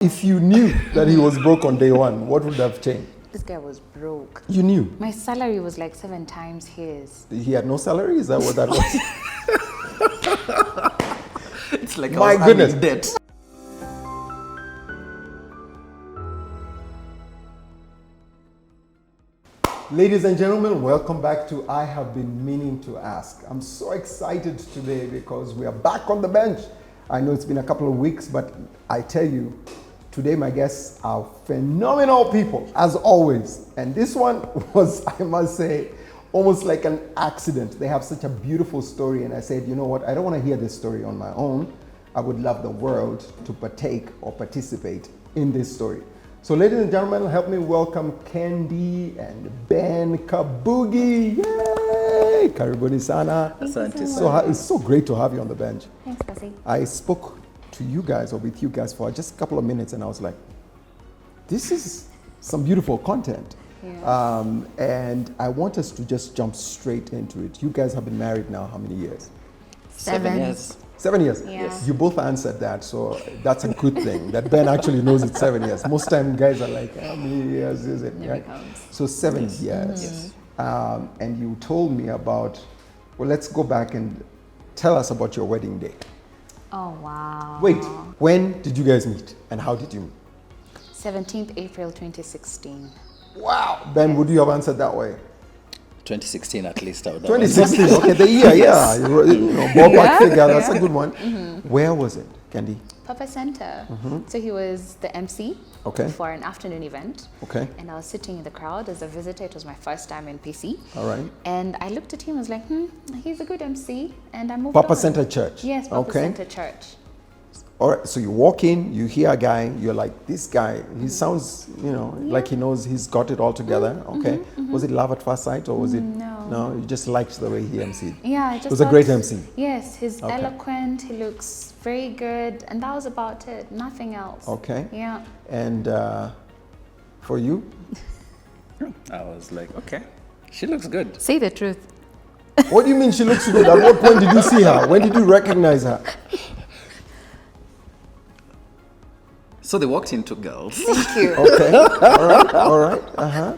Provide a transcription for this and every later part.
If you knew that he was broke on day one, what would have changed? This guy was broke. You knew? My salary was like 7 times his. He had no salary? Is that what that was? It's like My I was goodness. in debt. Ladies and gentlemen, welcome back to I Have Been Meaning to Ask. I'm so excited today because we are back on the bench. I know it's been a couple of weeks, but I tell you, today my guests are phenomenal people, as always. And this one was, I must say, almost like an accident. They have such a beautiful story, and I said, you know what, I don't want to hear this story on my own. I would love the world to partake or participate in this story. So ladies and gentlemen, help me welcome Candy and Ben Kabugis. Yay! Karibuni sana. Asante So it's so great to have you on the bench. Thanks, Cassie. I spoke to you guys or with you guys for just a couple of minutes and I was like, this is some beautiful content. Yeah. And I want us to just jump straight into it. You guys have been married now how many years? 7 years. 7 years? Yeah. Yes. You both answered that, so that's a good thing, that Ben actually knows it's 7 years. Most time guys are like, how many years is it? Never Right? counts. So 7 Yes. years. Yes. And you told me about, well, let's go back and tell us about your wedding day. Oh, wow. Wait, when did you guys meet and how did you meet? 17th April 2016. Wow. Ben, would you have answered that way? 2016 at least. I would have 2016, okay, the year, yeah. You know, ballpark Yeah, figure, that's yeah. a good one. Where was it, Candy? Papa Center. So he was the MC Okay. for an afternoon event. Okay, And I was sitting in the crowd as a visitor. It was my first time in PC. all right. And I looked at him, I was like, he's a good MC. And I moved Papa on. Center Church? Yes, Papa Okay. Center Church. All right, so you walk in, you hear a guy, you're like, this guy, he sounds, you know, like he knows he's got it all together. Okay. Was it love at first sight or was it? No. No, you just liked the way he emceed. Yeah, I just Was a thought- great MC. Yes, he's Okay. eloquent, he looks very good, and that was about it, nothing else. Okay. Yeah. And for you? I was like, okay, she looks good. Say the truth. What do you mean she looks good? At what point did you see her? When did you recognize her? So they walked in two girls, Thank you. Okay, all right, uh-huh.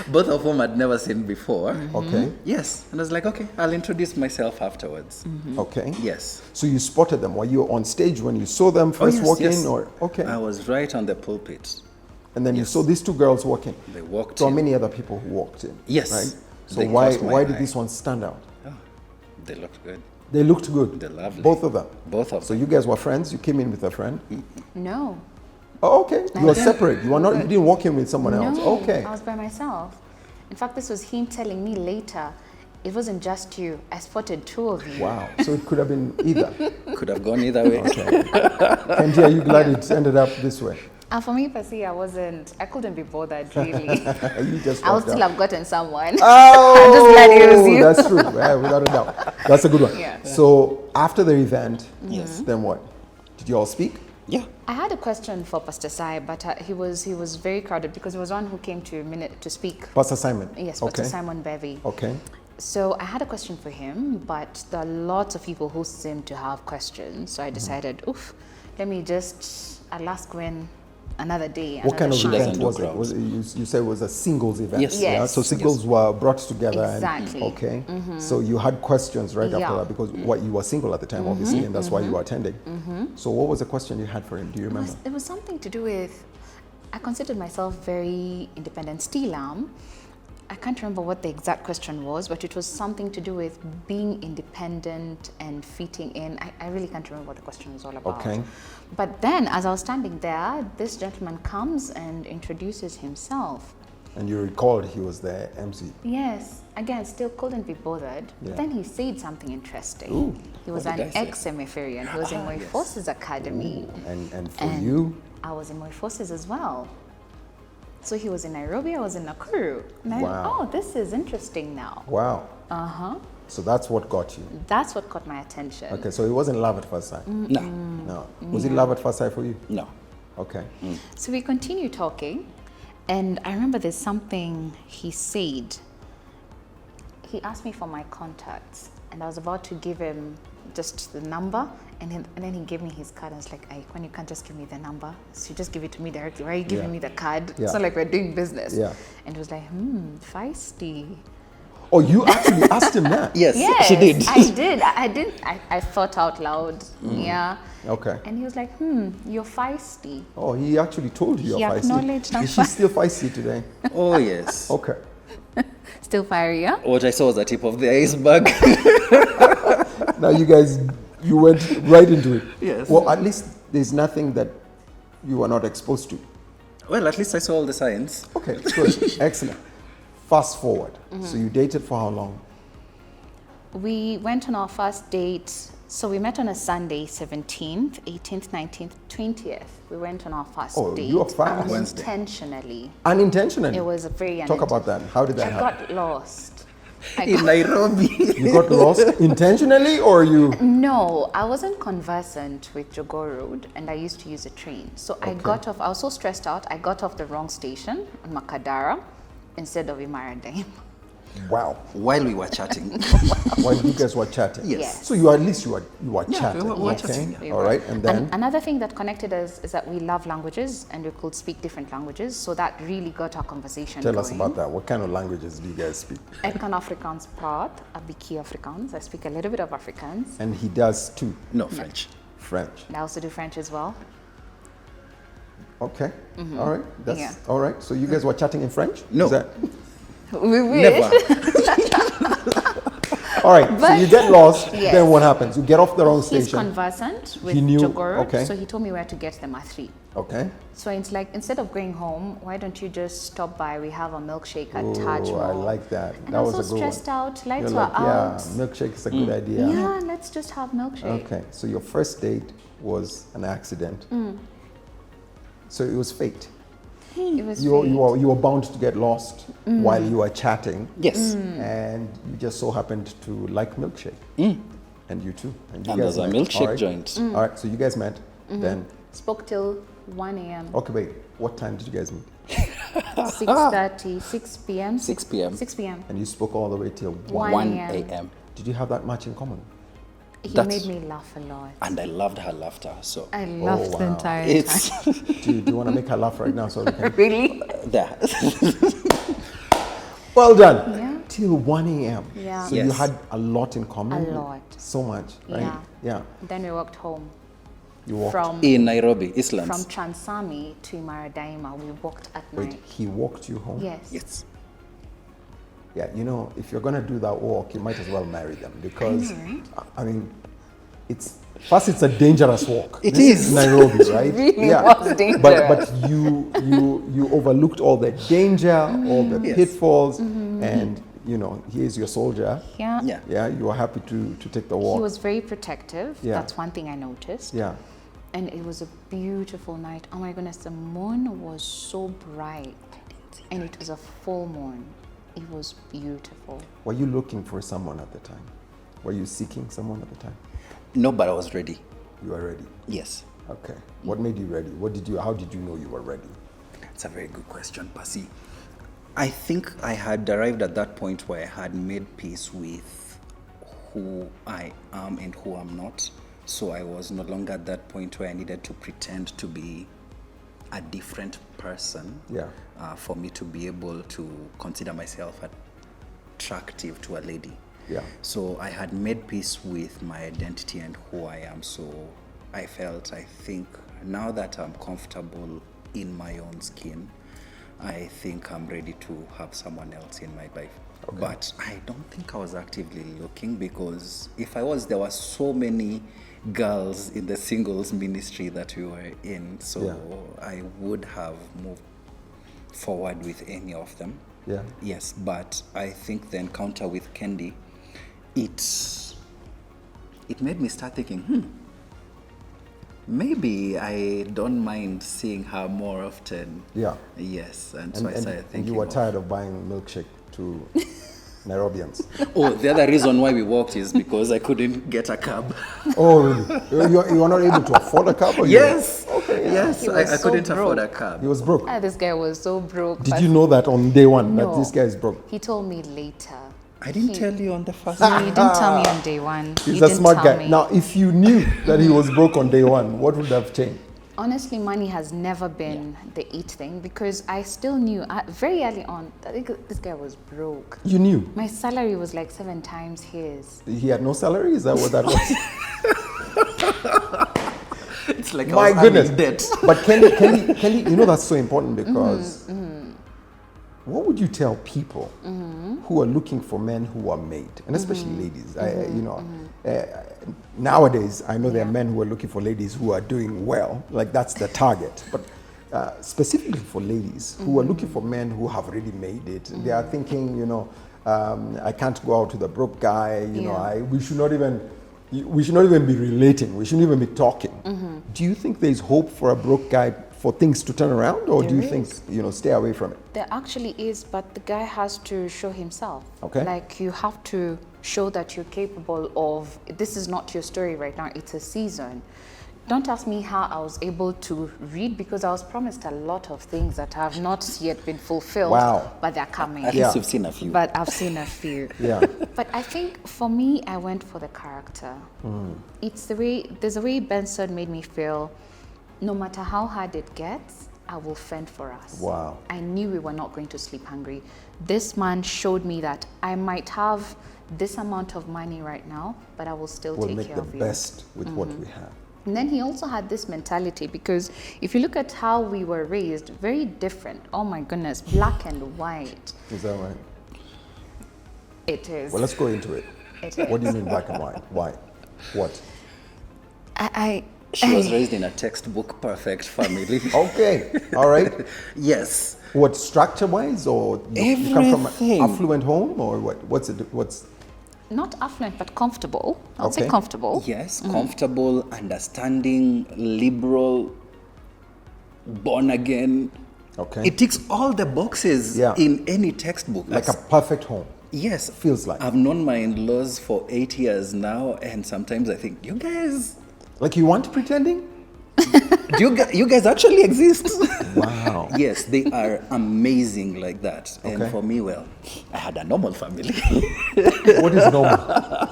both of whom I'd never seen before. Okay, Yes, and I was like, okay, I'll introduce myself afterwards. okay. Yes. So you spotted them. Were you on stage when you saw them first yes, walk yes. in? Or okay. I was right on the pulpit. And then you yes. saw these two girls walking. They walked So in. many other people who walked in. Yes. Right? So They why caught my did eye. this one stand out? Oh, they looked good. They looked good. They're lovely. Both of them. Both of So them. you guys were friends. You came in with a friend. No. Oh, okay. You were separate. You were not. You didn't walk in with someone else. No, Okay. I was by myself. In fact, this was him telling me later, it wasn't just you. I spotted 2 of you. Wow. So it could have been either. Could have gone either way. And are you glad it ended up this way? And for me, per se, I couldn't be bothered, really. You just I would walked still out. have gotten someone. Oh, I'm just glad it was you. That's true. Yeah, without a doubt. That's a good one. Yeah. So after the event, Yes. then what? Did you all speak? Yeah. I had a question for Pastor Sai, but he was very crowded because he was one who came to speak. Pastor Simon. Yes, Okay. Pastor Simon Bevy. Okay. So I had a question for him, but there are lots of people who seem to have questions. So I decided, let me just, I'll ask when another day. What kind of She event doesn't do was it? crowds. Was it you said it was a singles event? Yes. Yeah? Yes. So singles were brought together. Exactly. And, okay. So you had questions right after Yeah. that because what you were single at the time, obviously, and that's why you were attending. So what was the question you had for him? Do you remember? It was something to do with, I considered myself very independent. Still am. I can't remember what the exact question was, but it was something to do with being independent and fitting in. I really can't remember what the question was all about. Okay. But then, as I was standing there, this gentleman comes and introduces himself. And you recalled he was the MC. Yes, again, still couldn't be bothered. Yeah. But then he said something interesting. Ooh. He was What an did I say? ex-MFarian. He was in Moy Forces Academy. And for And you, I was in Moy Forces as well. So he was in Nairobi, I was in Nakuru. And I Wow. oh, this is interesting now. wow. Uh-huh. So that's what got you. That's what caught my attention. Okay, so it wasn't love at first sight. No. No. Was it love at first sight for you? No. Okay. So we continue talking, and I remember there's something he said. He asked me for my contacts, and I was about to give him just the number, and then he gave me his card. I was like, when you can't just give me the number, so you just give it to me directly. Why are you giving me the card? Yeah. It's not like we're doing business. Yeah. And he was like, feisty. Oh, you actually asked him that? Yes, Yes, she did. I did. I thought out loud. Yeah. Okay. And he was like, you're feisty. Oh, he actually told you He you're feisty. acknowledged I'm Is she still feisty today? Oh, yes. Okay. Still fiery, yeah? What I saw was the tip of the iceberg. Now you went right into it. Yes. Well, at least there's nothing that you were not exposed to. Well, at least I saw all the signs. Okay, good. Excellent. Fast forward. So you dated for how long? We went on our first date. So we met on a Sunday, 17th, 18th, 19th, 20th. We went on our first date. You were fast. Unintentionally. Unintentionally? It was a very Talk about that. How did that I happen? got lost. In Nairobi. You got lost intentionally or you? No, I wasn't conversant with Jogoo Road, and I used to use a train. So I got off, I was so stressed out, I got off the wrong station on Makadara instead of Imaradame. Wow. While we were chatting. While you guys were chatting? Yes. So you at least you were Yeah, chatting. we were Okay. chatting, We All were. right. And then? Another thing that connected us is that we love languages and we could speak different languages. So that really got our conversation Tell going. us about that. What kind of languages do you guys speak? Ik kan Afrikaans praat, een beetje Afrikaans. I speak a little bit of Afrikaans. And he does too. No, French. French. I also do French as well. Okay. All right. That's Yeah. all right. So you guys were chatting in French? No. Is that- We wish. Never. all right. So But- you get lost. Yes. Then what happens? You get off the wrong He's station. conversant with He knew- Jogoo, okay. so he told me where to get them at 3. Okay. So it's like, instead of going home, why don't you just stop by? We have a milkshake at Taj Oh, Mahal. I like that. And That I was was a so good one. stressed out, lights You're were like, out. yeah, milkshake is a good idea. Yeah, let's just have milkshake. Okay. So your first date was an accident. So it was fate. It was You fate. were bound to get lost while you were chatting, Yes. and you just so happened to like milkshake, and you too. And guys there's a met. milkshake All right. joint. All right, so you guys met. Then, Spoke till 1 a.m. okay, wait. What time did you guys meet? 6:30, 6 p.m. 6 p.m. 6 p.m. And you spoke all the way till 1 1 a.m. a.m. Did you have that much in common? He That's- made me laugh a lot. And I loved her laughter. So I laughed the wow. entire time. it's Do you want to make her laugh right now so we can? Really? there. Well done. Yeah. Till 1 a.m. Yeah. So you Yes. had a lot in common. A lot. So much, right? Yeah. Yeah. Then we walked home. You walked. From In Nairobi, Islands. from Transami to Maradaima, we walked at Wait, night. he walked you home? Yes. Yes. Yeah, you know, if you're gonna do that walk, you might as well marry them because, I mean, it's a dangerous walk. It This is. Nairobi, right? really was dangerous. But you overlooked all the danger, all the Yes. pitfalls, and you know, he is your soldier. Yeah. Yeah. Yeah, you were happy to take the walk. He was very protective. Yeah. That's one thing I noticed. Yeah. And it was a beautiful night. Oh my goodness, the moon was so bright. And it was a full moon. It was beautiful. Were you looking for someone at the time? Were you seeking someone at the time? No, but I was ready. You were ready. Yes. Okay. What made you ready? How did you know you were ready? It's a very good question, Pasi. I think I had arrived at that point where I had made peace with who I am and who I'm not. So I was no longer at that point where I needed to pretend to be a different person. Yeah. For me to be able to consider myself attractive to a lady. Yeah. So I had made peace with my identity and who I am. So I think now that I'm comfortable in my own skin, I think I'm ready to have someone else in my life. Okay. But I don't think I was actively looking, because if I was, there were so many girls in the singles ministry that we were in. So Yeah. I would have moved forward with any of them. Yeah. Yes, but I think the encounter with Kendi, it made me start thinking, maybe I don't mind seeing her more often. Yeah. Yes, and so I started And thinking. you were tired of buying milkshake to Nairobians. Oh, the other reason why we walked is because I couldn't get a cab. Oh, really? You were not able to afford a cab? Or Yes. Okay. Yeah. Yes, He was I so couldn't afford a broke. cab. He was broke. This guy was so broke. Did but you know that on day one that No. this guy is broke? He told me later. I didn't tell you on the first No, day. you didn't tell me on day one. He's You a didn't smart tell guy. me. Now, if you knew that he was broke on day one, what would have changed? Honestly, money has never been the it thing because I still knew very early on that this guy was broke. You knew. My salary was like 7 times his. He had no salary? Is that what that was? It's like My I was goodness. in debt. But Kelly, you know that's so important because what would you tell people who are looking for men who are made, and especially ladies? Nowadays, I know there are men who are looking for ladies who are doing well, like that's the target. But specifically for ladies who are looking for men who have already made it, they are thinking, I can't go out with a broke guy. We should not even be relating. We shouldn't even be talking. Do you think there's hope for a broke guy for things to turn around, or do you think stay away from it? There actually is, but the guy has to show himself. Okay. Like you have to show that you're capable of. This is not your story right now. It's a season. Don't ask me how I was able to read because I was promised a lot of things that have not yet been fulfilled. Wow. But they're coming. At least you've seen a few. But I've seen a few. Yeah. But I think for me, I went for the character. It's there's a way Benson made me feel, no matter how hard it gets, I will fend for us. Wow. I knew we were not going to sleep hungry. This man showed me that I might have this amount of money right now, but I will still We'll take make care the of you. best with what we have. And then he also had this mentality because if you look at how we were raised, very different. Oh my goodness, black and white. Is that right? It is. Well, let's go into it. It is. What do you mean black and white? Why? What? She was raised in a textbook perfect family. Okay, all right. Yes. What, structure-wise, or you come from Everything. an affluent home, or what? What's Not affluent, but comfortable. I'll say Okay. comfortable. Yes, comfortable, understanding, liberal, born again. okay? It ticks all the boxes Yeah. in any textbook. Like a perfect home. Yes. Feels like. I've known my in-laws for 8 years now, and sometimes I think, you guys, Like you want pretending? you guys actually exist. Wow. Yes, they are amazing like that. Okay. And for me, well, I had a normal family. What is normal?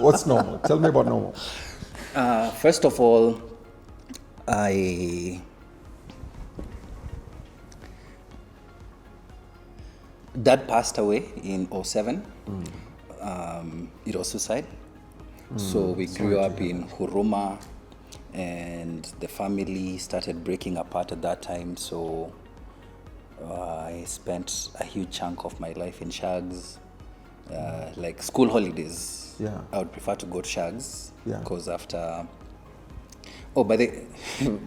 What's normal? Tell me about normal. First of all, Dad passed away in 07. It was suicide. So we grew up in Huruma, and the family started breaking apart at that time. So I spent a huge chunk of my life in Shags, like school holidays. Yeah. I would prefer to go to Shags Yeah. because after. Oh, but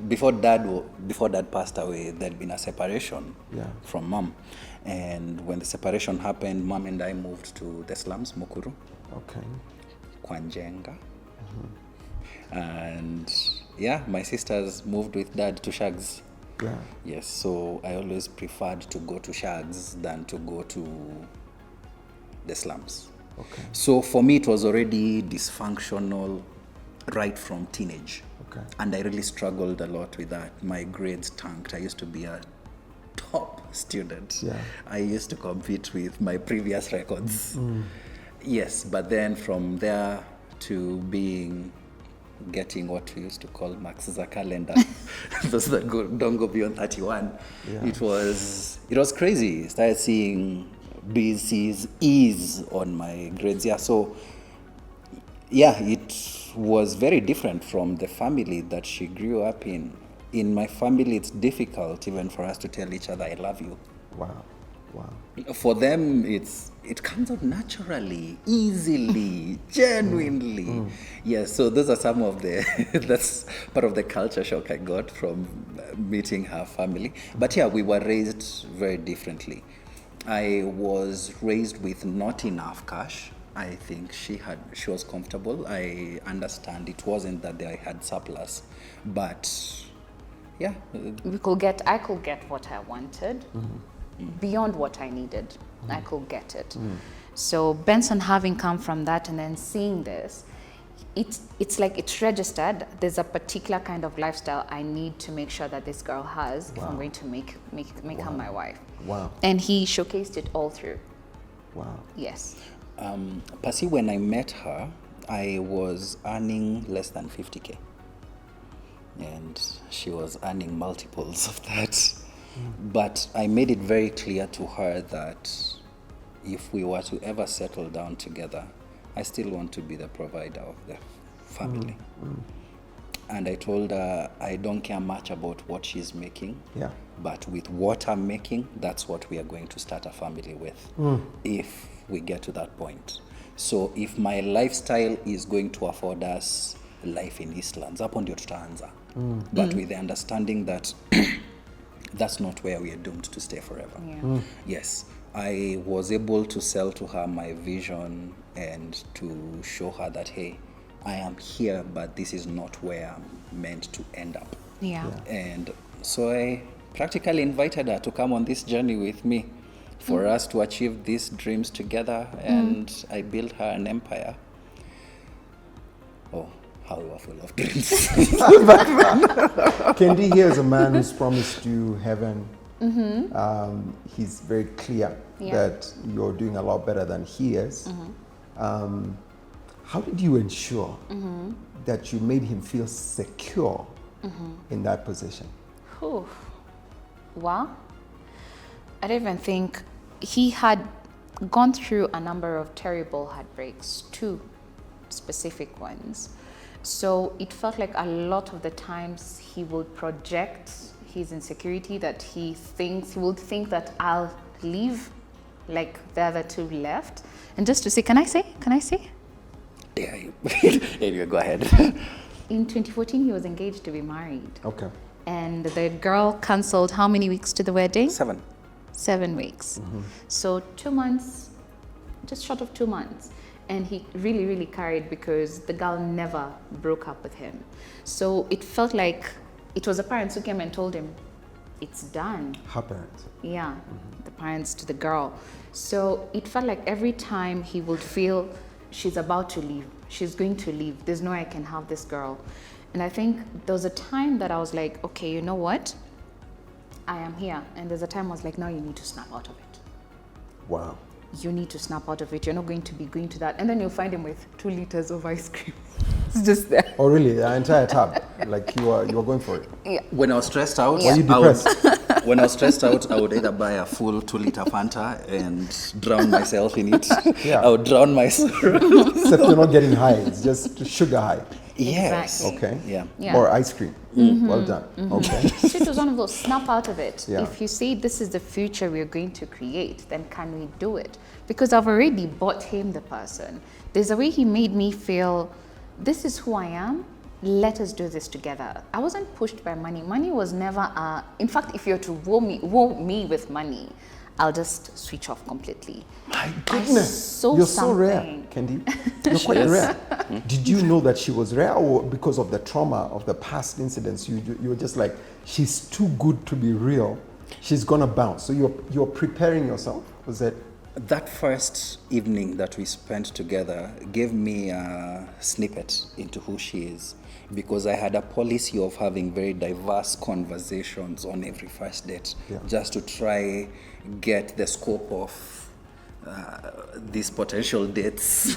before dad passed away, there'd been a separation Yeah. from mom, and when the separation happened, mom and I moved to the slums, Mukuru, Okay. Kwanjenga, and yeah, my sisters moved with dad to Shags. Yeah. Yes, so I always preferred to go to Shags than to go to the slums. Okay. So for me, it was already dysfunctional right from teenage. Okay. And I really struggled a lot with that. My grades tanked. I used to be a top student. Yeah. I used to compete with my previous records. Yes, but then from there to getting what we used to call Max's calendar, those that don't go beyond 31. Yeah. It was crazy. Started seeing B's, C's, E's on my grades. Yeah, so yeah, it was very different from the family that she grew up in. In my family, it's difficult even for us to tell each other, I love you. Wow. Wow. For them, it comes out naturally, easily, genuinely. Yes, so those are some of that's part of the culture shock I got from meeting her family. But yeah, we were raised very differently. I was raised with not enough cash. I think she was comfortable. I understand it wasn't that I had surplus, but yeah. I could get what I wanted. Beyond what I needed, I could get it. So Benson having come from that and then seeing this, it's like it's registered. There's a particular kind of lifestyle I need to make sure that this girl has if I'm going to make her my wife. Wow. And he showcased it all through. Wow. Yes. Pasi, when I met her, I was earning less than 50K. And she was earning multiples of that. But I made it very clear to her that if we were to ever settle down together, I still want to be the provider of the family. And I told her I don't care much about what she's making, but with what I'm making, that's what we are going to start a family with if we get to that point. So if my lifestyle is going to afford us life in Eastlands, hapo ndio tutaanza. But with the understanding that that's not where we are doomed to stay forever. Yes, I was able to sell to her my vision and to show her that, hey, I am here, but this is not where I'm meant to end up. And so I practically invited her to come on this journey with me for us to achieve these dreams together, and I built her an empire. Oh, how we were full of dreams. Kendi here is a man who's promised you heaven. He's very clear that you're doing a lot better than he is. How did you ensure that you made him feel secure in that position? Well, I don't even think he had gone through a number of terrible heartbreaks, 2 specific ones. So it felt like a lot of the times he would project his insecurity, that he would think that I'll leave like the other 2 left. And just to say, can I say? Yeah, you go ahead. In 2014, he was engaged to be married. Okay. And the girl cancelled how many weeks to the wedding? 7 weeks. So 2 months, just short of 2 months. And he really, really carried because the girl never broke up with him. So it felt like it was the parents who came and told him, it's done. Her parents? Yeah, the parents to the girl. So it felt like every time he would feel she's about to leave, she's going to leave, there's no way I can have this girl. And I think there was a time that I was like, okay, you know what? I am here. And there's a time I was like, now you need to snap out of it. Wow. You need to snap out of it. You're not going to be going to that. And then you'll find him with 2 liters of ice cream. It's just there. Oh, really? The entire tub? Like you were going for it? Yeah. When I was stressed out, Were you depressed? when I was stressed out, I would either buy a full 2-liter Fanta and drown myself in it. Yeah. I would drown myself. Except you're not getting high. It's just sugar high. Yes. Exactly. Okay. Yeah. Or ice cream. Well done. Okay. So it was one of those, snap out of it. Yeah. If you say this is the future we're going to create, then can we do it? Because I've already bought him the person. There's a way he made me feel, this is who I am, let us do this together. I wasn't pushed by money. Money was never, in fact, if you're to woo me with money, I'll just switch off completely. My goodness. You're so rare, Kendi. You're quite rare. Did you know that she was rare, or because of the trauma of the past incidents, you were just like, she's too good to be real, she's gonna bounce? So you're preparing yourself? Was that? That first evening that we spent together gave me a snippet into who she is, because I had a policy of having very diverse conversations on every first date, just to try get the scope of these potential dates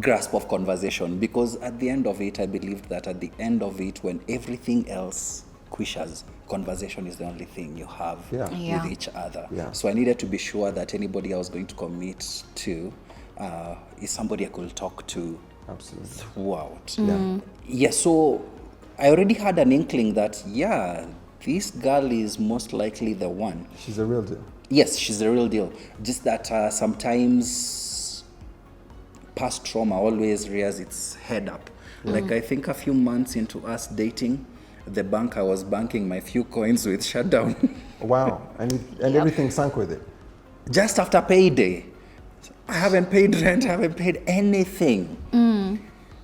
grasp of conversation. Because at the end of it, I believed that at the end of it, when everything else quishes, conversation is the only thing you have with each other. So I needed to be sure that anybody I was going to commit to is somebody I could talk to throughout. So I already had an inkling that, this girl is most likely the one. She's a real deal. Yes, she's a real deal. Just that sometimes past trauma always rears its head up. Like I think a few months into us dating, the bank I was banking my few coins with shut down. Wow. And everything sank with it. Just after payday. I haven't paid rent, I haven't paid anything.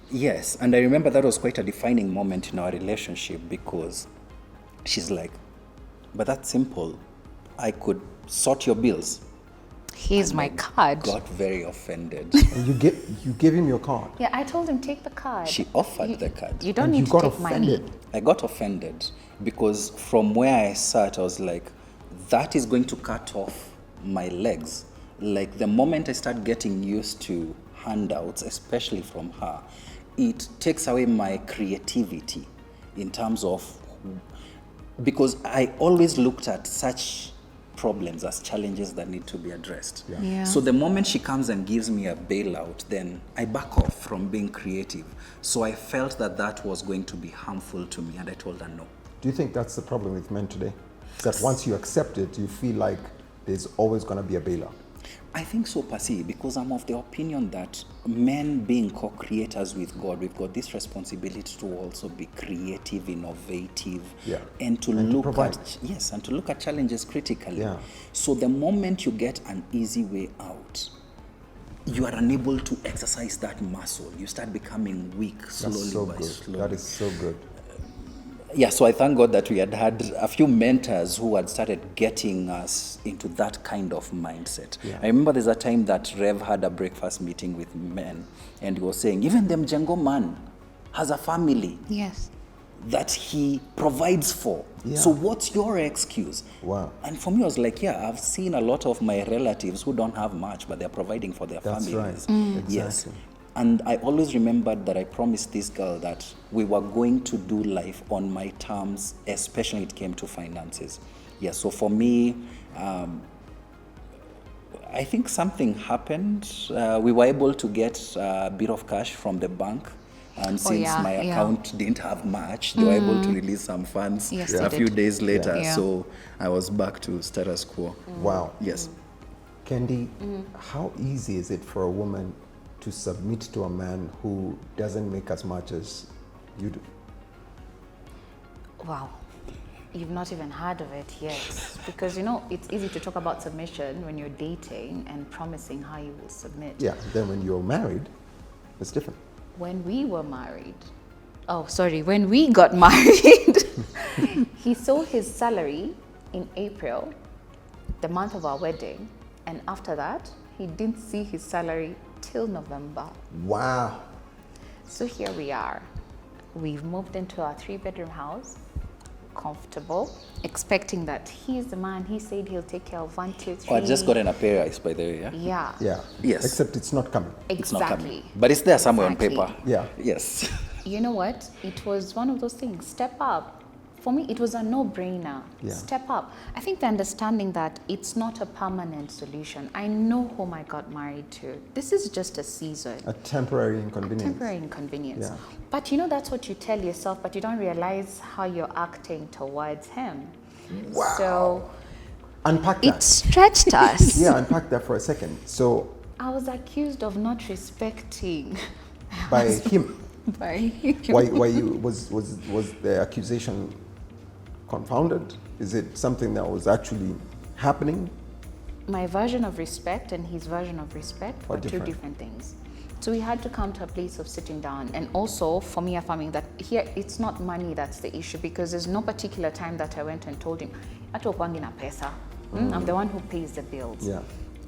Yes, and I remember that was quite a defining moment in our relationship, because she's like, but that's simple. I could sort your bills. Here's my card. Got very offended. And you gave him your card. Yeah, I told him, take the card. She offered the card. You don't And need you to got take offended. money. I got offended because from where I sat, I was like, that is going to cut off my legs Like the moment I start getting used to handouts, especially from her, it takes away my creativity in terms of, because I always looked at such problems as challenges that need to be addressed. Yeah. So the moment she comes and gives me a bailout, then I back off from being creative. So I felt that that was going to be harmful to me, and I told her no. Do you think that's the problem with men today? That once you accept it, you feel like there's always going to be a bailout? I think so, Pasi, because I'm of the opinion that men being co-creators with God, we've got this responsibility to also be creative, innovative, and to look at challenges critically. Yeah. So the moment you get an easy way out, you are unable to exercise that muscle. You start becoming weak slowly. That's so by good. slowly. That is so good. Yeah, so I thank God that we had a few mentors who had started getting us into that kind of mindset. Yeah. I remember there's a time that Rev had a breakfast meeting with men, and he was saying, even the Mjengo man has a family Yes. that he provides for. Yeah. So what's your excuse? Wow. And for me, I was like, yeah, I've seen a lot of my relatives who don't have much, but they're providing for their That's families. right. Yes. Exactly. And I always remembered that I promised this girl that we were going to do life on my terms, especially when it came to finances. Yeah, so for me, I think something happened. We were able to get a bit of cash from the bank. And since my account didn't have much, they were able to release some funds a few days later. Yeah. So I was back to status quo. Wow. Yes. Candy, how easy is it for a woman to submit to a man who doesn't make as much as you do? Wow. You've not even heard of it yet. Because, you know, it's easy to talk about submission when you're dating and promising how you will submit. Yeah, then when you're married, it's different. When we were married, when we got married, he saw his salary in April, the month of our wedding, and after that, he didn't see his salary till November. Wow. So here we are. We've moved into our 3-bedroom house, comfortable, expecting that he's the man. He said he'll take care of 1, 2, 3. Oh, I just got a pay rise, by the way, yeah? Yeah. Yeah. Yes. Except it's not coming. It's not coming. Exactly. But it's there somewhere Exactly. on paper. Yeah. Yes. You know what? It was one of those things. Step up. For me, it was a no-brainer. Yeah. Step up. I think the understanding that it's not a permanent solution. I know whom I got married to. This is just a season. A temporary inconvenience. Temporary inconvenience. Yeah. But you know, that's what you tell yourself, but you don't realize how you're acting towards him. Wow. So Unpack it that. stretched us. Yeah, unpack that for a second. So, I was accused of not respecting by him, by him. was the accusation confounded? Is it something that was actually happening? My version of respect and his version of respect Are were two different. different things. So we had to come to a place of sitting down, and also for me affirming that here it's not money that's the issue, because there's no particular time that I went and told him, "Ato kwangi na pesa." I'm the one who pays the bills. Yeah.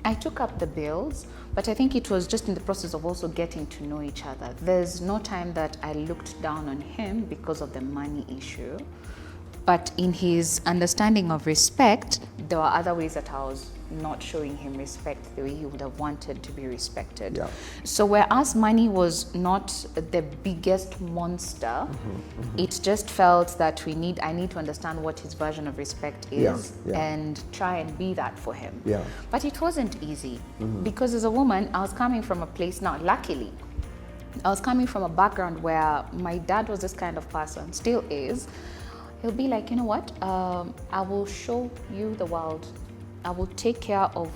I took up the bills, but I think it was just in the process of also getting to know each other. There's no time that I looked down on him because of the money issue. But in his understanding of respect, there were other ways that I was not showing him respect the way he would have wanted to be respected. Yeah. So whereas money was not the biggest monster, it just felt that I need to understand what his version of respect is and try and be that for him. Yeah. But it wasn't easy because as a woman, I was coming from a place, now luckily, I was coming from a background where my dad was this kind of person, still is. He'll be like, you know what, I will show you the world. I will take care of,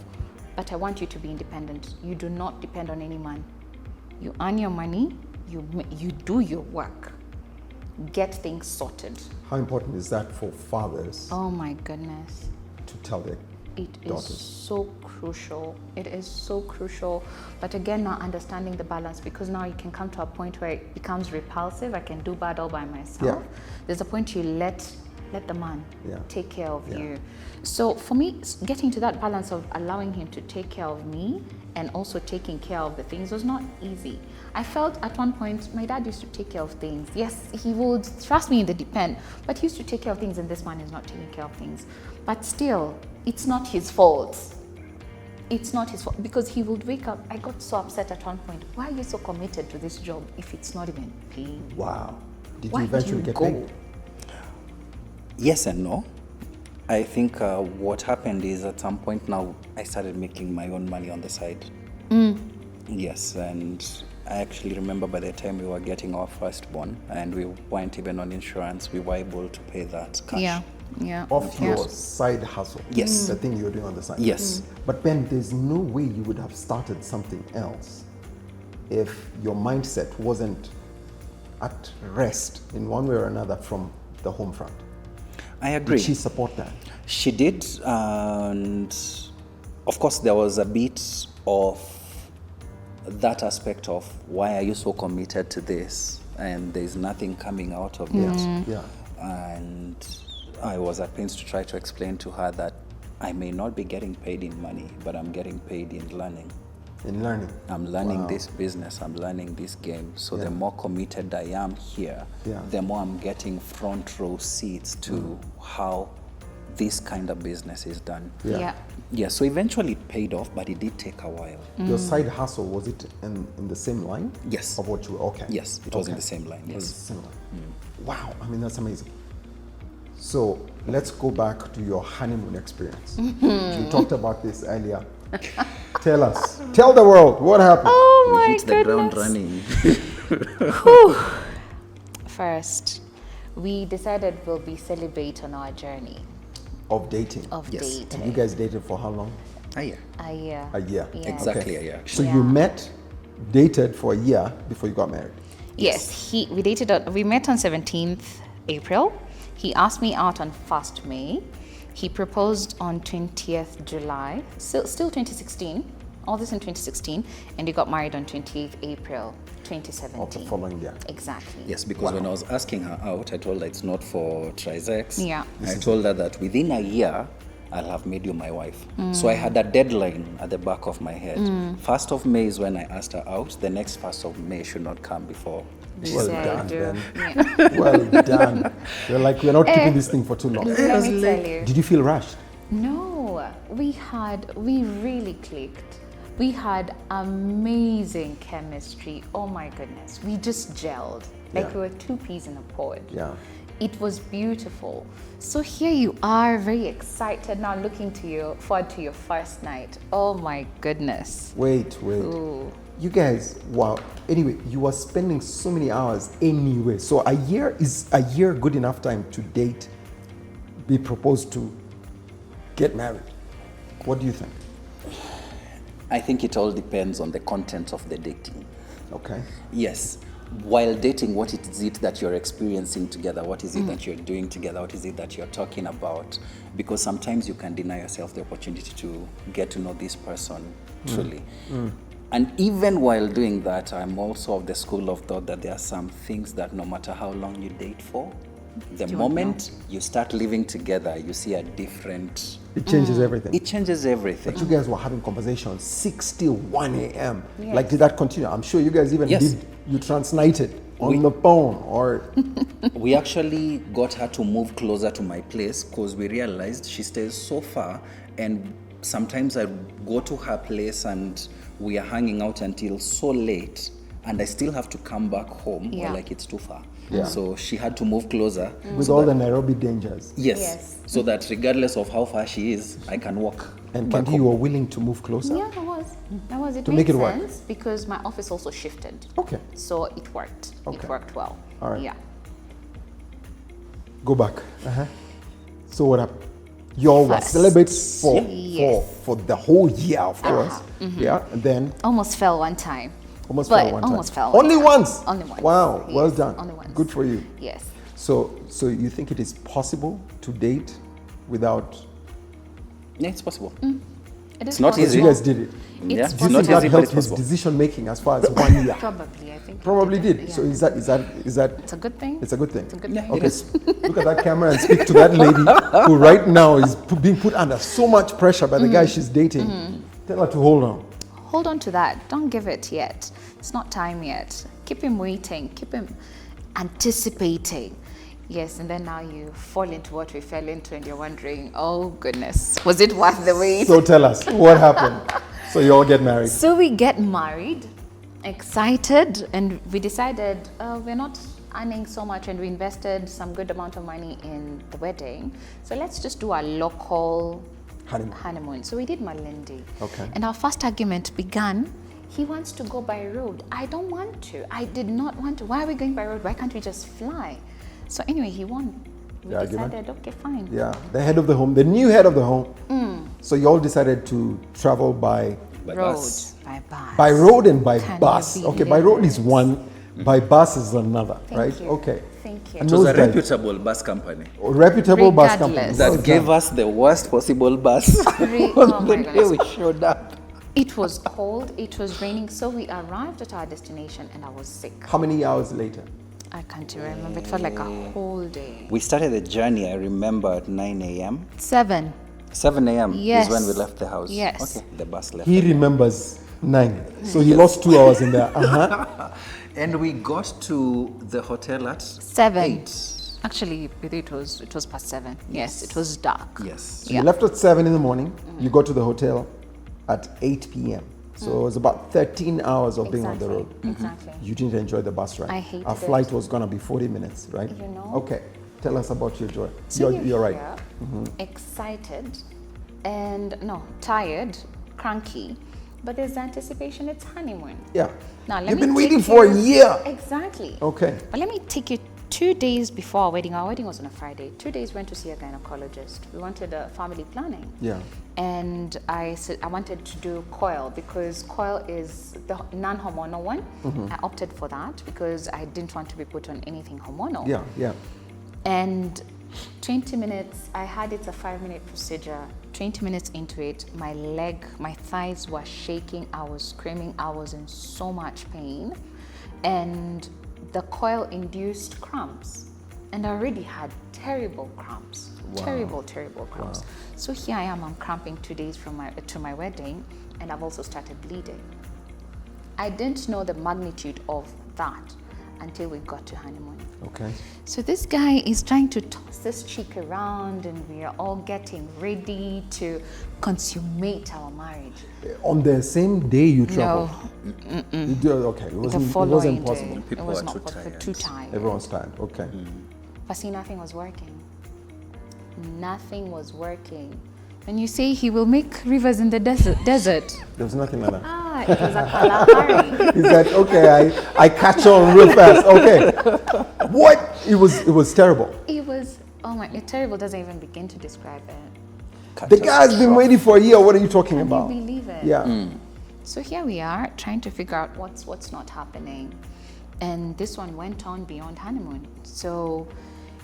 but I want you to be independent. You do not depend on any man. You earn your money, you do your work. Get things sorted. How important is that for fathers Oh my goodness. to tell their It is daughters? so crucial. It is so crucial. But again, now understanding the balance, because now you can come to a point where it becomes repulsive. I can do bad all by myself. Yeah. There's a point you let the man Yeah. take care of Yeah. you. So for me, getting to that balance of allowing him to take care of me and also taking care of the things was not easy. I felt at one point, my dad used to take care of things. Yes, he would trust me in the deep end, but he used to take care of things, and this man is not taking care of things. But still, it's not his fault. It's not his fault because he would wake up. I got so upset at one point. Why are you so committed to this job if it's not even paying? Wow. Did Why you eventually do you get go? paid? Yes and no. I think what happened is at some point now I started making my own money on the side. Yes, and I actually remember by the time we were getting our firstborn and we weren't even on insurance, we were able to pay that cash. Yeah. Off your side hustle. Yes. The thing you're doing on the side. Yes. But Ben, there's no way you would have started something else if your mindset wasn't at rest in one way or another from the home front. I agree. Did she support that? She did, and of course there was a bit of that aspect of why are you so committed to this and there's nothing coming out of it. Yeah. And I was at pains to try to explain to her that I may not be getting paid in money, but I'm getting paid in learning. In learning. I'm learning this business, I'm learning this game. So the more committed I am here, the more I'm getting front row seats to how this kind of business is done. Yeah, so eventually it paid off, but it did take a while. Your side hustle, was it in the same line? Yes. Of what you were, okay. Yes, it was in the same line, It was yes. the same line. Wow, I mean, that's amazing. So let's go back to your honeymoon experience. You talked about this earlier. Tell us, tell the world what happened. Oh We my hit the ground goodness. running. First, we decided we'll be celibate on our journey Of dating. of Yes. dating. And you guys dated for how long? Ah, yeah. A year. A year. Yeah. Exactly a year. So Yeah. you met, dated for a year before you got married. Yes, we met on 17th April. He asked me out on 1st May. He proposed on 20th July, still 2016, all this in 2016, and he got married on 28th April 2017. Of the following year. Exactly. Yes, because when I was asking her out, I told her it's not for trisex. Yeah. I told her that within a year, I'll have made you my wife. So I had a deadline at the back of my head. 1st of May is when I asked her out. The next 1st of May should not come before. Well So I done, do. Ben. Yeah. Well done. You're like, we're not keeping this thing for too long. Let me tell you. Did you feel rushed? No, we really clicked. We had amazing chemistry. Oh my goodness. We just gelled. Like Yeah. we were two peas in a pod. Yeah. It was beautiful. So here you are, very excited now, looking forward to your first night. Oh my goodness. Wait. Ooh. You guys, wow. Anyway, you were spending so many hours anyway. So is a year good enough time to date, be proposed to, get married? What do you think? I think it all depends on the content of the dating. Okay. Yes. While dating, what is it that you're experiencing together? What is it that you're doing together? What is it that you're talking about? Because sometimes you can deny yourself the opportunity to get to know this person truly. And even while doing that, I'm also of the school of thought that there are some things that no matter how long you date for, the moment you start living together, you see a different... It changes everything. It changes everything. But you guys were having conversations 6 till 1 a.m. Yes. Like, did that continue? I'm sure you guys even Yes. you transnited on the phone or... We actually got her to move closer to my place because we realized she stays so far, and sometimes I go to her place and we are hanging out until so late, and I still have to come back home or like it's too far. Yeah. So she had to move closer. With so all that- the Nairobi dangers. Yes. So that regardless of how far she is, I can walk. And back Candy, home. you were willing to move closer? Yeah, that was. It To made make it work. sense because my office also shifted. Okay. So it worked. Okay. It worked well. All right. Yeah. Go back. So what happened? You all were First. celibates Yes. for the whole year, of course. Yeah, and then Almost fell one time. almost But fell one time. almost fell one Only time. once? Only once. Wow, well Yes, done. only once. Good for you. Yes. So you think it is possible to date without... Yeah, it's possible. It is not possible. easy. You guys did it. It's Yeah, Do you it's think not that easy, but helped it's his possible. decision making as far as 1 year? Probably, I think. Probably did. Yeah. So is that It's a good thing. it's a good thing? It's a good Yeah, thing. it Okay, is. look at that camera and speak to that lady who right now is being put under so much pressure by the guy she's dating. Tell her to hold on. Hold on to that. Don't give it yet. It's not time yet. Keep him waiting. Keep him anticipating. Yes, and then now you fall into what we fell into, and you're wondering, oh goodness, was it worth the wait? So tell us, what happened? So you all get married. So we get married, excited, and we decided we're not earning so much, and we invested some good amount of money in the wedding. So let's just do a local honeymoon. So we did Malindi. Okay. And our first argument began. He wants to go by road. I don't want to. I did not want to. Why are we going by road? Why can't we just fly? So anyway, he won. We decided, okay, fine. Yeah, the head of the home, the new head of the home. So you all decided to travel by Road, bus. by bus. by road and by Can bus. you Okay, by road is believe one, by bus is another, Thank right? you. Okay. Thank you. And It was a those guys- reputable bus company reputable bus company. Regardless. that What was gave us the worst possible bus Oh on the my day goodness. we showed up. It was cold, it was raining, so we arrived at our destination and I was sick. How many hours later? I can't even remember, it felt like a whole day. We started the journey, I remember, at 9 a.m. 7. 7 a.m. Yes. is when we left the house. Yes. Okay, the bus left. He remembers 9. So he lost 2 hours in there. And we got to the hotel at 7. 8. Actually, it was past 7. Yes, it was dark. Yes. You left at 7 in the morning. You got to the hotel at 8 p.m. So it was about 13 hours of being on the road. Exactly. You didn't enjoy the bus ride. I hated Our flight was going to be 40 minutes, right? You know. Okay. Tell us about your joy. So You're right. here, excited and tired, cranky, but there's anticipation. It's honeymoon. Yeah. Now let You've me been take waiting for a you- year. Exactly. Okay. But let me take you 2 days before our wedding. Our wedding was on a Friday. 2 days went to see a gynecologist. We wanted a family planning. Yeah. And I said I wanted to do coil because coil is the non-hormonal one. I opted for that because I didn't want to be put on anything hormonal. Yeah, yeah. And 20 minutes, I had it's a 5-minute procedure. 20 minutes into it, my thighs were shaking. I was screaming. I was in so much pain. And the coil induced cramps. And I already had terrible cramps. Terrible cramps. So here I am, I'm cramping 2 days from to my wedding, and I've also started bleeding. I didn't know the magnitude of that until we got to honeymoon. Okay. So this guy is trying to toss this chick around, and we are all getting ready to consummate our marriage. On the same day you No, traveled? You do, okay. It the wasn't following possible. day. People it was are not too possible. tired. Too tired. Everyone's tired. Okay. But see, nothing was working. Nothing was working. When you say he will make rivers in the desert. There was nothing like that. It was a Kalahari. He said, okay, I catch on real fast. Okay. What? It was terrible. It was, terrible doesn't even begin to describe it. The guy's been waiting for a year. What are you talking Can about? you believe it? Yeah. So here we are trying to figure out what's not happening. And this one went on beyond honeymoon. So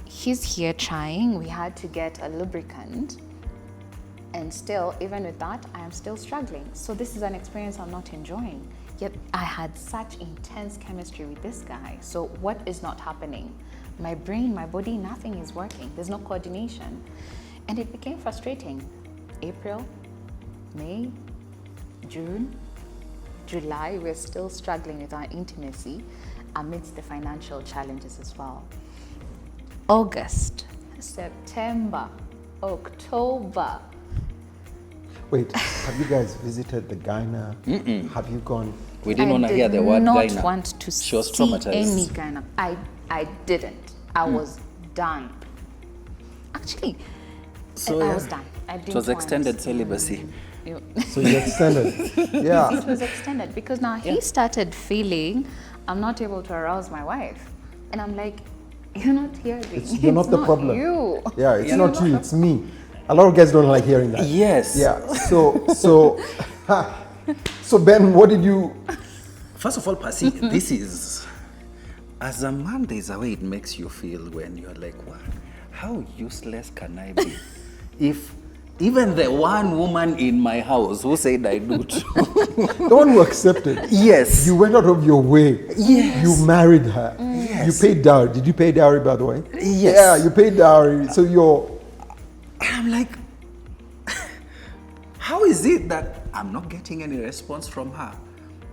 he's here trying. We had to get a lubricant. And still, even with that, I am still struggling. So this is an experience I'm not enjoying. Yet I had such intense chemistry with this guy. So what is not happening? My brain, my body, nothing is working. There's no coordination. And it became frustrating. April, May, June, July, we're still struggling with our intimacy amidst the financial challenges as well. August, September, October. Wait, have you guys visited the gyna? Have you gone? We didn't want to hear the word I gyna. did not want to She was see traumatized. any gyna. I didn't. I was done. Actually, I was done. I didn't It was want- extended celibacy. So you extended. Yeah. It was extended because now he started feeling I'm not able to arouse my wife. And I'm like, you're not hearing. You're not the problem. You. Yeah, it's not you, it's me. A lot of guys don't like hearing that. Yes. Yeah. So Ben, what did you? First of all, Percy, this is, as a man, there's a way it makes you feel when you're like, wow, how useless can I be? If even the one woman in my house who said I do too. The one who accepted. Yes. You went out of your way. Yes. You married her. Yes. You paid dowry. Did you pay dowry, by the way? Yes. Yeah, you paid dowry. So I'm like, how is it that I'm not getting any response from her?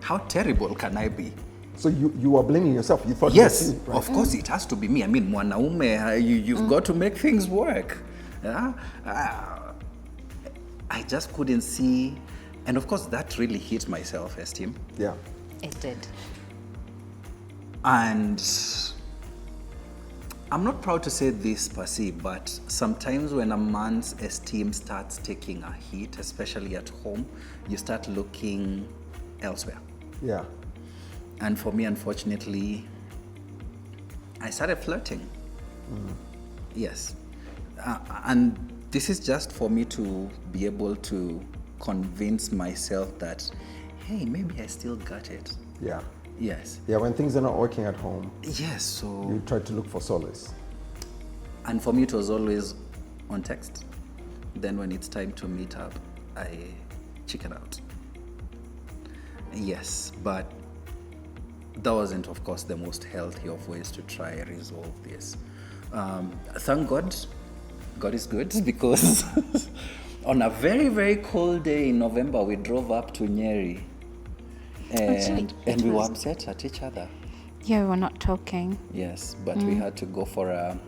How terrible can I be? So you were blaming yourself. You thought Yes, it was you, right? of course it has to be me. I mean, mwanaume, you've got to make things work. Yeah? I just couldn't see, and of course that really hit my self-esteem. Yeah. It did. And I'm not proud to say this per se, but sometimes when a man's esteem starts taking a hit, especially at home, you start looking elsewhere. Yeah. And for me, unfortunately, I started flirting. Yes. And this is just for me to be able to convince myself that, hey, maybe I still got it. Yeah. Yes. Yeah, when things are not working at home, Yes, so... you try to look for solace. And for me, it was always on text. Then when it's time to meet up, I chicken out. Yes, but that wasn't, of course, the most healthy of ways to try and resolve this. Thank God, God is good, because on a very, very cold day in November, we drove up to Nyeri, and we were upset at each other. Yeah, we were not talking. Yes, but we had to go for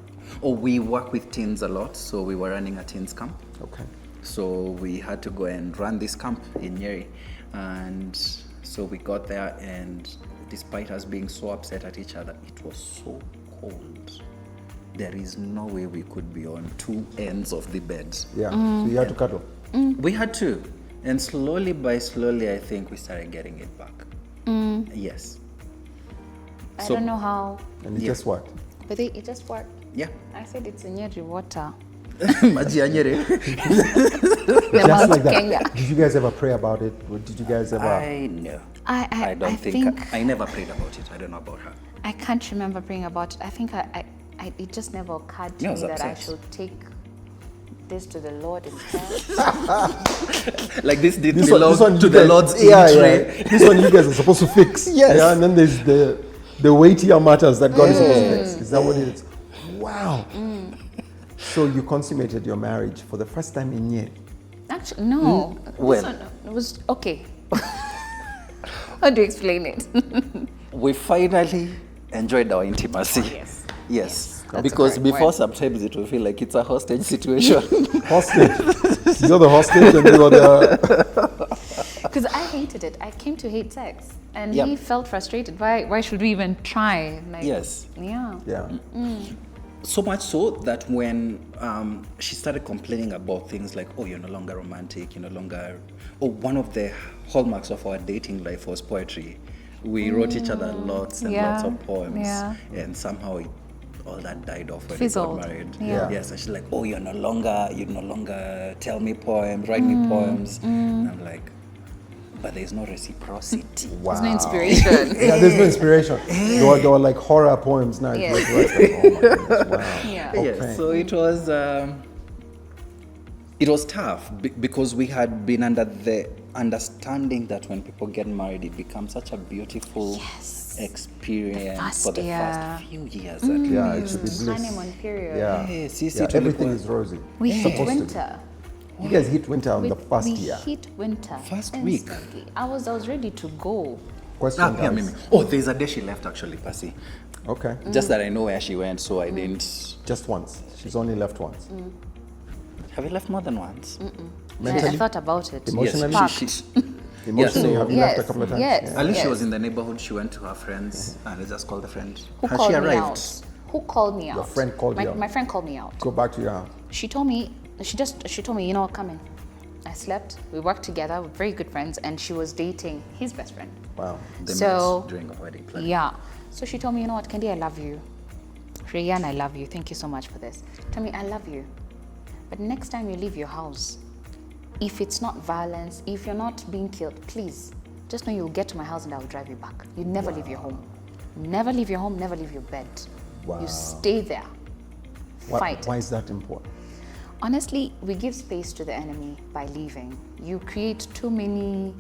we work with teens a lot, so we were running a teens camp. Okay. So we had to go and run this camp in Nyeri. And so we got there, and despite us being so upset at each other, it was so cold. There is no way we could be on two ends of the bed. Yeah. So you had to cuddle. We had to. And slowly by slowly, I think we started getting it back. Yes. I don't know how, And it just worked. but it just worked. Yeah. I said it's a Nyeri water. Maji ya Nyeri. Just like that. Kenya. Did you guys ever pray about it? Or did you guys ever? I know. I don't think think I never prayed about it. I don't know about her. I can't remember praying about it. I think it just never occurred to Yeah, I me was that I upset. should take this to the Lord instead. Like this did This belong one to you the guys- Lord's yeah, tray. yeah. This one you guys are supposed to fix. Yes. Yeah, and then there's the weightier matters that God is supposed to fix. Is that what it is? Wow. So you consummated your marriage for the first time in Nyeri. Actually, no. When? This one, it was okay. How do you explain it? We finally enjoyed our intimacy. Yes. Yes. That's Because the right before word. sometimes it will feel like it's a hostage situation. Hostage. You're the hostage and you're the... Because I hated it. I came to hate sex. And Yep. he felt frustrated. Why should we even try? Like, Yes. Yeah. Yeah. So much so that when she started complaining about things like, oh, you're no longer romantic, you're no longer... Oh, one of the hallmarks of our dating life was poetry. We wrote each other lots and Yeah. lots of poems. Yeah. And somehow all that died off when Fizzled. we got married. Yeah. Yes, and she's like, oh, you no longer tell me poems, write me poems. And I'm like, but there's no reciprocity. Wow. There's no inspiration. Yeah, there's no inspiration. There were like horror poems now. Yes. Oh my goodness, wow. Yeah. Okay. Yes, so it was tough because we had been under the understanding that when people get married, it becomes such a beautiful experience for the first few years. At Yeah, least. it should be bliss. Honeymoon period. Yeah. Yes, Yeah, everything is rosy. We It's hit supposed to be. winter. You guys hit winter on the first we year. hit winter. First week. instantly. I was ready to go. Question, Yeah, guys. Mimi. Oh, there's a day she left actually, Percy. Okay. Just that I know where she went, so I didn't. Just once. She's only left once. Have you left more than once? I Mentally, thought about it. Emotionally? Yes, she, emotionally, so- have you left a couple of times? Yes. Yeah. at least she Yes. was in the neighborhood. She went to her friends, and I just called the friend. Who Has called she me arrived? out? Who called me out? Your friend called my, you out. My friend called me out. Go back to your house. She told me, she told me, you know what, come in. I slept. We worked together. We're very good friends, and she was dating his best friend. Wow. They So- met during a wedding planning. Yeah. So she told me, you know what, Kendi, I love you. Rayan, I love you. Thank you so much for this. Tell me, I love you. But next time you leave your house, if it's not violence, if you're not being killed, please, just know you'll get to my house and I'll drive you back. You never leave your home. Never leave your home, never leave your bed. Wow. You stay there. Fight. Why is that important? Honestly, we give space to the enemy by leaving. You create too many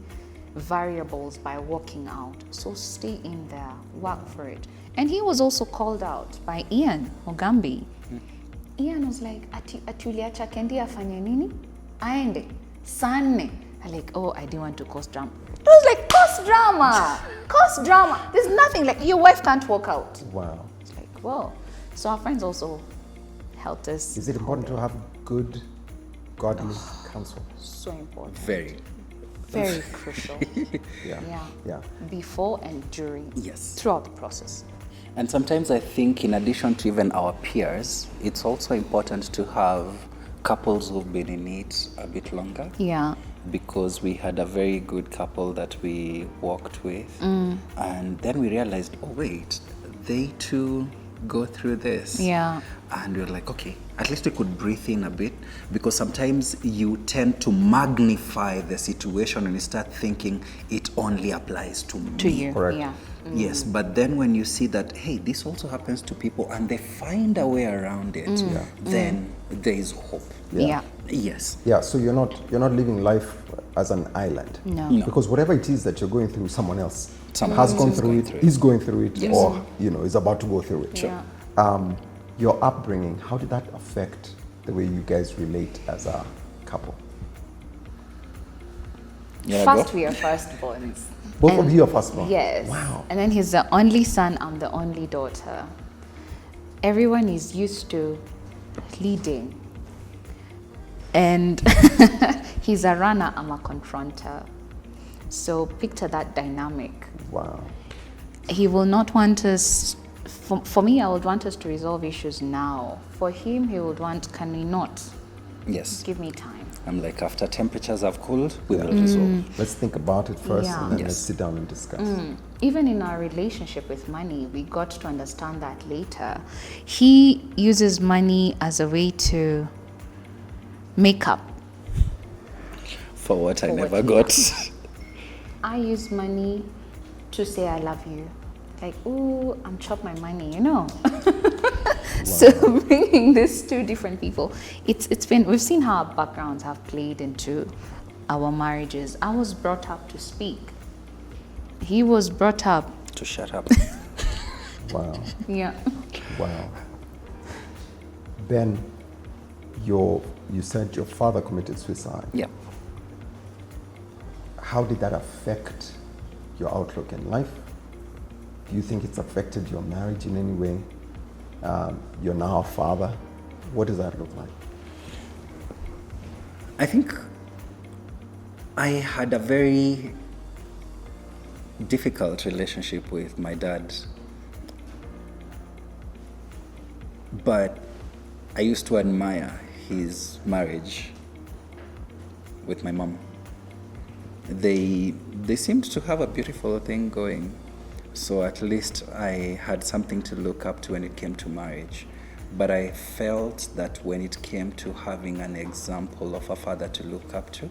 variables by walking out. So stay in there, work for it. And he was also called out by Ian Ogambi. Ian was like, ati uliacha Kendi afanye nini? Aende. Saa 4 are like, oh, I didn't want to cause drama. I was like, cause drama, cause drama. There's nothing, like your wife can't walk out. Wow. It's like, whoa. So our friends also helped us. Is it important to have good, godly counsel? So important. Very. Very crucial. Yeah. Before and during. Yes. Throughout the process. And sometimes I think, in addition to even our peers, it's also important to have couples who've been in it a bit longer. Yeah. Because we had a very good couple that we walked with, and then we realized, oh wait, they too go through this. Yeah. And we were like, okay, at least we could breathe in a bit, because sometimes you tend to magnify the situation and you start thinking it only applies to me. To you. Correct. Yeah. Yes, but then when you see that, hey, this also happens to people and they find a way around it, then there is hope. Yeah. Yes. Yeah, so you're not living life as an island. No. Because whatever it is that you're going through, someone else Someone has else gone is through going it, through it. is going through it, Yes. or is about to go through it. Sure. Your upbringing, how did that affect the way you guys relate as a couple? Yeah, First, go. we are firstborns. Both of you are firstborn? Yes. Wow. And then he's the only son, I'm the only daughter. Everyone is used to leading. And he's a runner, I'm a confronter. So picture that dynamic. Wow. He will not want us, for me, I would want us to resolve issues now. For him, he would want, can we not? Yes. Give me time. I'm like, after temperatures have cooled, we will resolve. Let's think about it first, Yeah. and then Yes. let's sit down and discuss. Even in our relationship with money, we got to understand that later. He uses money as a way to make up. For what I For what never he got. I use money to say I love you. Like, ooh, I'm chop my money, you know. So bringing these two different people, it's been, we've seen how our backgrounds have played into our marriages. I was brought up to speak. He was brought up. To shut up. Wow. Yeah. Wow. Ben, you said your father committed suicide. Yeah. How did that affect your outlook in life? Do you think it's affected your marriage in any way? You're now a father. What does that look like? I think I had a very difficult relationship with my dad. But I used to admire his marriage with my mom. They seemed to have a beautiful thing going. So at least I had something to look up to when it came to marriage. But I felt that when it came to having an example of a father to look up to,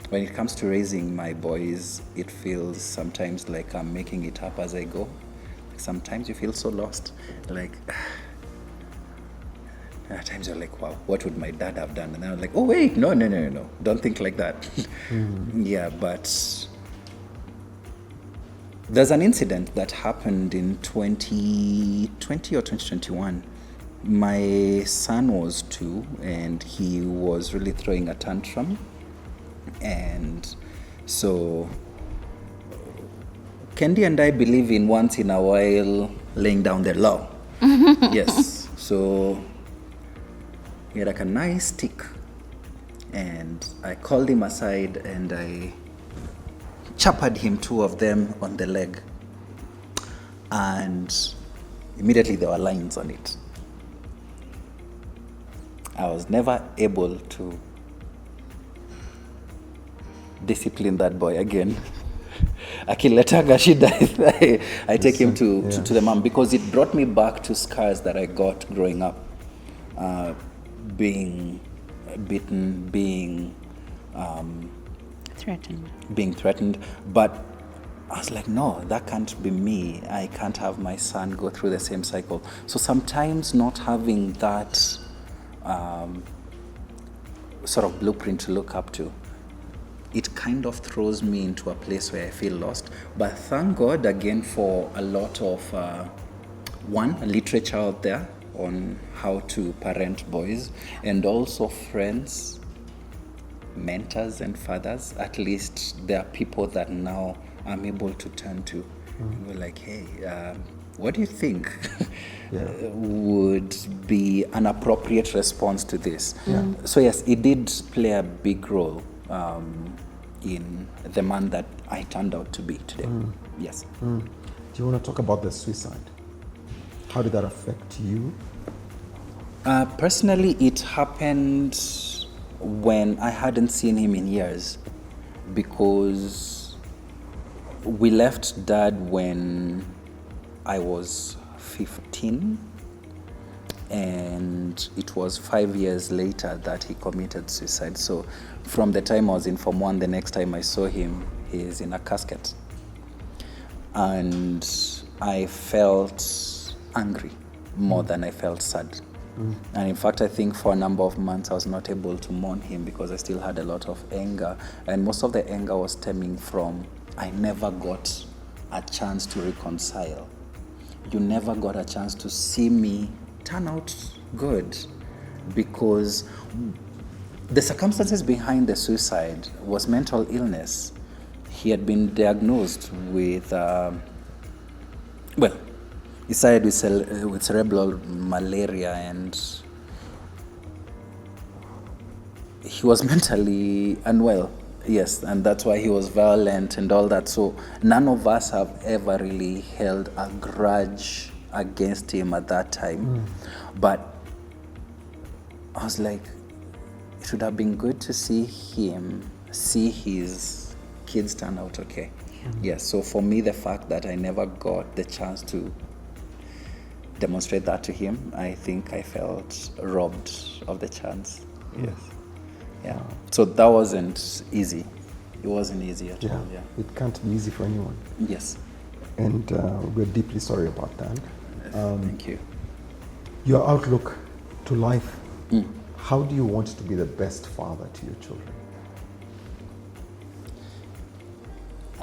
when it comes to raising my boys, it feels sometimes like I'm making it up as I go. Sometimes you feel so lost. Like, at times you're like, wow, what would my dad have done? And then I'm like, oh, wait, no. Don't think like that. Yeah, but there's an incident that happened in 2020 or 2021. My son was 2 and he was really throwing a tantrum. And so Kendi and I believe in once in a while laying down the law. Yes. So he had like a nice stick. And I called him aside and I chappered him 2 of them on the leg, and immediately there were lines on it. I was never able to discipline that boy again. Akiletaga shida, I take him to the mom, because it brought me back to scars that I got growing up, being beaten, being threatened. But I was like, no, that can't be me. I can't have my son go through the same cycle. So sometimes not having that sort of blueprint to look up to, it kind of throws me into a place where I feel lost. But thank God again for a lot of literature out there on how to parent boys, and also friends mentors and fathers. At least there are people that now I'm able to turn to. And we're like, hey, what do you think would be an appropriate response to this? So yes, it did play a big role in the man that I turned out to be today. Yes. Do you want to talk about the suicide? How did that affect you? Personally, it happened when I hadn't seen him in years, because we left Dad when I was 15, and it was 5 years later that he committed suicide. So from the time I was in Form 1, the next time I saw him, he's in a casket. And I felt angry more than I felt sad. And in fact, I think for a number of months I was not able to mourn him because I still had a lot of anger. And most of the anger was stemming from, I never got a chance to reconcile. You never got a chance to see me turn out good, because the circumstances behind the suicide was mental illness. He had been diagnosed with, he started with cerebral malaria, and he was mentally unwell. Yes, and that's why he was violent and all that. So none of us have ever really held a grudge against him at that time. But I was like, it would have been good to see his kids turn out okay. Yes, so for me, the fact that I never got the chance to demonstrate that to him, I think I felt robbed of the chance. Yes. Yeah. So that wasn't easy. It wasn't easy at all. Yeah. It can't be easy for anyone. Yes. And we're deeply sorry about that. Thank you. Your outlook to life. How do you want to be the best father to your children?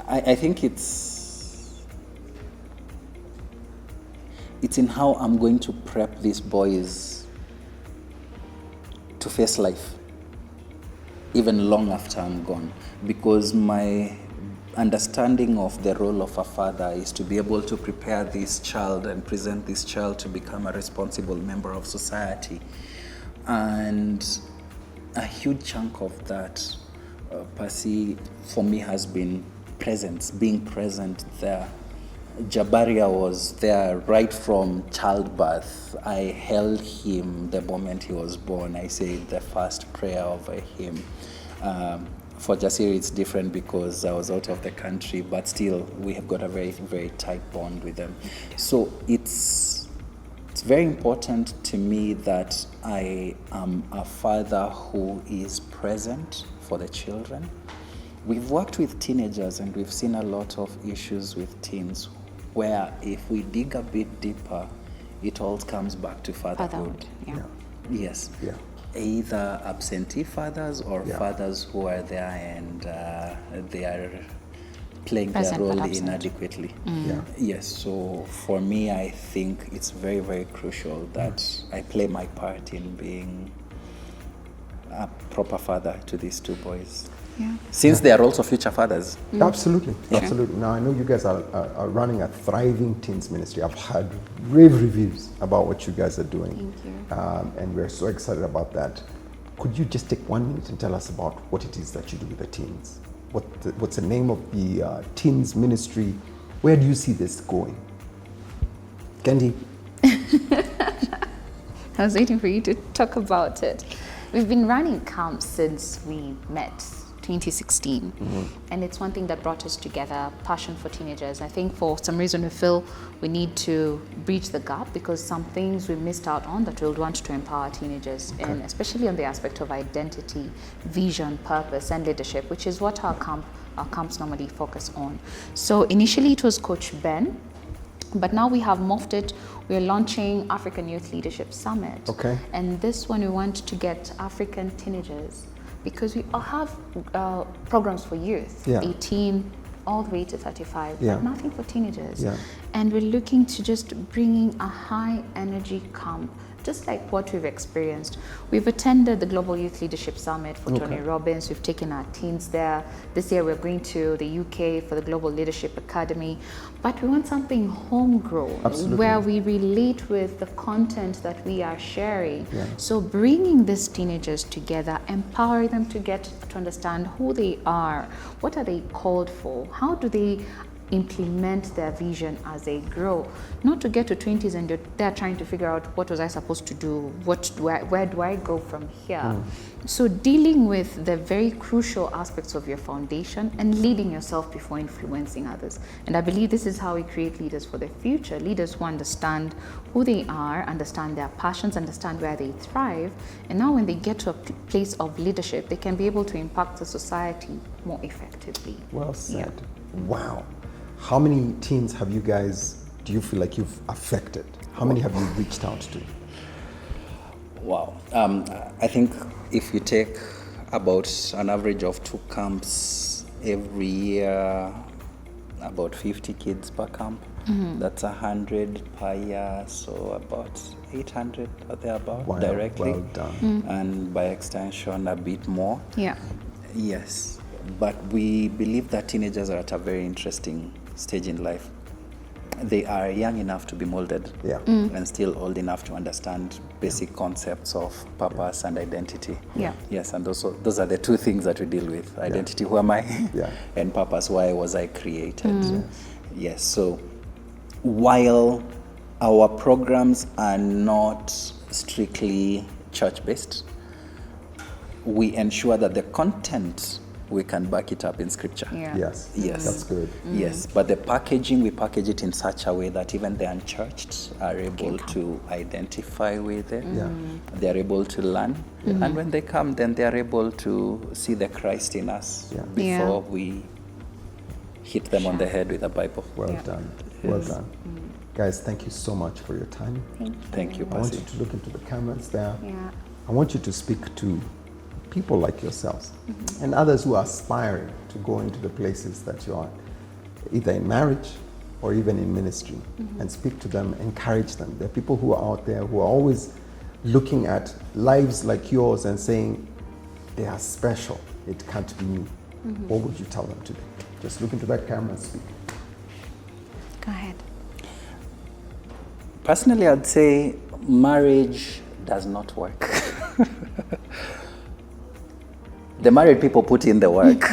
I think it's in how I'm going to prep these boys to face life, even long after I'm gone. Because my understanding of the role of a father is to be able to prepare this child and present this child to become a responsible member of society. And a huge chunk of that, Percy, for me has been presence, being present there. Jabaria was there right from childbirth. I held him the moment he was born. I said the first prayer over him. For Jasiri, it's different because I was out of the country, but still, we have got a very, very tight bond with them. So it's very important to me that I am a father who is present for the children. We've worked with teenagers and we've seen a lot of issues with teens where if we dig a bit deeper, it all comes back to fatherhood. Yes. Yeah. Either absentee fathers or fathers who are there and they are playing their role inadequately. Yes, so for me, I think it's very, very crucial that I play my part in being a proper father to these two boys. Since they are also future fathers. Absolutely. Now, I know you guys are running a thriving teens ministry. I've had rave reviews about what you guys are doing. Thank you. And we're so excited about that. Could you just take 1 minute and tell us about what it is that you do with the teens? What's the name of the teens ministry? Where do you see this going? Candy? I was waiting for you to talk about it. We've been running camps since we met, 2016. And it's one thing that brought us together, passion for teenagers. I think for some reason we feel we need to bridge the gap because some things we missed out on that we would want to empower teenagers in, especially on the aspect of identity, vision, purpose, and leadership, which is what our camps normally focus on. So initially it was Coach Ben, but now we have morphed it. We're launching African Youth Leadership Summit. And this one we want to get African teenagers, because we all have programs for youth, 18 all the way to 35, but nothing for teenagers. And we're looking to just bring in a high energy camp just like what we've experienced. We've attended the Global Youth Leadership Summit for Tony Robbins. We've taken our teens there. This year we're going to the UK for the Global Leadership Academy. But we want something homegrown, where we relate with the content that we are sharing. Yeah. So bringing these teenagers together, empower them to get to understand who they are, what are they called for, how do they implement their vision as they grow. Not to get to 20s and they're trying to figure out, what was I supposed to do, where do I go from here. So dealing with the very crucial aspects of your foundation and leading yourself before influencing others. And I believe this is how we create leaders for the future, leaders who understand who they are, understand their passions, understand where they thrive, and now when they get to a place of leadership, they can be able to impact the society more effectively. Well said. Wow. How many teens have you guys, do you feel like you've affected? How many have you reached out to? Wow. I think if you take about an average of 2 camps every year, about 50 kids per camp, that's 100 per year, so about 800 or thereabout directly. Well done. And by extension, a bit more. Yeah. Yes. But we believe that teenagers are at a very interesting stage in life. They are young enough to be molded and still old enough to understand basic concepts of purpose and identity. Yeah. Yes, and those are the 2 things that we deal with. Identity, who am I? And purpose, why was I created? Yes, so while our programs are not strictly church-based, we ensure that the content, we can back it up in scripture. Yes. That's good. Yes, but the packaging, we package it in such a way that even the unchurched are able to identify with it. They're able to learn. And when they come, then they're able to see the Christ in us before we hit them on the head with a Bible. Well done. Well done. Guys, thank you so much for your time. Thank you, I want Pasi. you to look into the cameras there. I want you to speak to people like yourselves and others who are aspiring to go into the places that you are, either in marriage or even in ministry, and speak to them, encourage them. There are people who are out there who are always looking at lives like yours and saying, they are special, it can't be me. What would you tell them today? Just look into that camera and speak. Go ahead. Personally, I'd say marriage does not work. The married people put in the work.